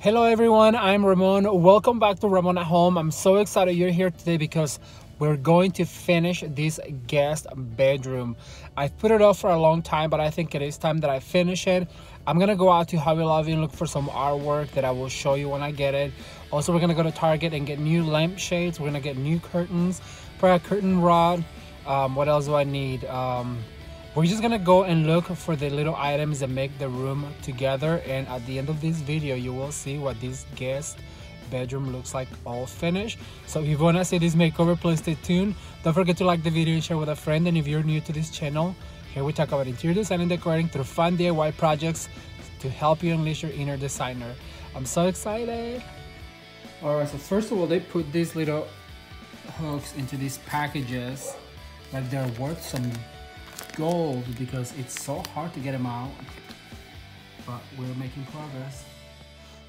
Hello everyone, I'm Ramon. Welcome back to Ramon at Home. I'm so excited you're here today because we're going to finish this guest bedroom. I've put it off for a long time, but I think it is time that I finish it. I'm gonna go out to Hobby Lobby and look for some artwork that I will show you when I get it. Also, we're gonna go to Target and get new lampshades. We're gonna get new curtains for a curtain rod. What else do I need? We're just gonna go and look for the little items that make the room together, and at the end of this video you will see what this guest bedroom looks like all finished. So if you want to see this makeover, please stay tuned. Don't forget to like the video and share with a friend. And if you're new to this channel, here we talk about interior design and decorating through fun DIY projects to help you unleash your inner designer. I'm so excited. Alright, so first of all, they put these little hooks into these packages like they're worth some gold because it's so hard to get them out, but we're making progress.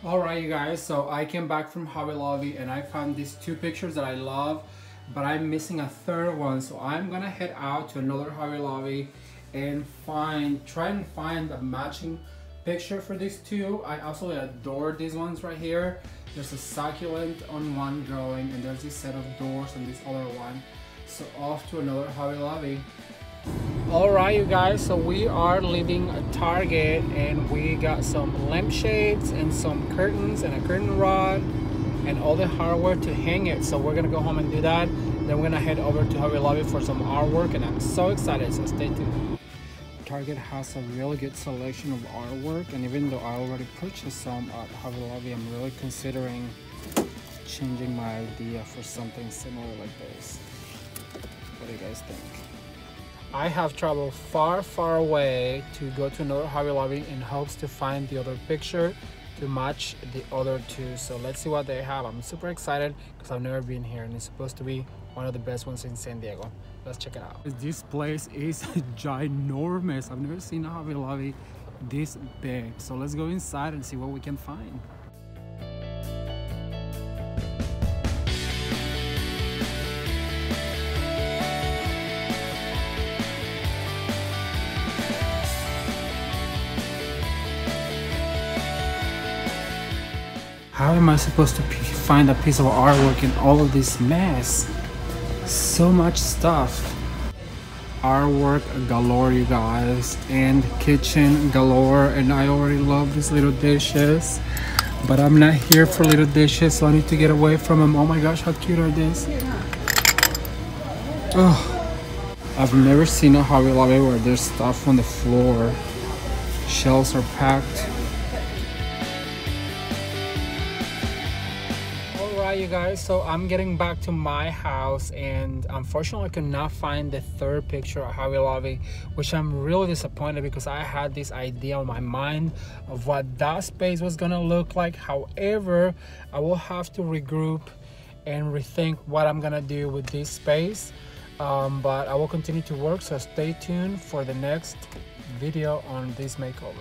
All right, you guys, so I came back from Hobby Lobby and I found these two pictures that I love, but I'm missing a third one, so I'm gonna head out to another Hobby Lobby and try and find a matching picture for these two. I absolutely adore these ones right here. There's a succulent on one growing and there's this set of doors on this other one. So off to another Hobby Lobby. Alright, you guys, so we are leaving a Target and we got some lampshades and some curtains and a curtain rod and all the hardware to hang it. So we're gonna go home and do that. Then we're gonna head over to Hobby Lobby for some artwork, and I'm so excited, so stay tuned. Target has a really good selection of artwork, and even though I already purchased some at Hobby Lobby, I'm really considering changing my idea for something similar like this. What do you guys think? I have traveled far away to go to another Hobby Lobby in hopes to find the other picture to match the other two. So let's see what they have. I'm super excited because I've never been here and it's supposed to be one of the best ones in San Diego. Let's check it out. This place is ginormous. I've never seen a Hobby Lobby this big. So let's go inside and see what we can find. How am I supposed to find a piece of artwork in all of this mess? So much stuff. Artwork galore, you guys, and kitchen galore, and I already love these little dishes, but I'm not here for little dishes, so I need to get away from them. Oh my gosh, how cute are these? Oh, I've never seen a Hobby Lobby where there's stuff on the floor. Shelves are packed. You guys, so I'm getting back to my house and unfortunately I could not find the third picture at Hobby Lobby, which I'm really disappointed because I had this idea on my mind of what that space was gonna look like. However, I will have to regroup and rethink what I'm gonna do with this space, but I will continue to work, so stay tuned for the next video on this makeover.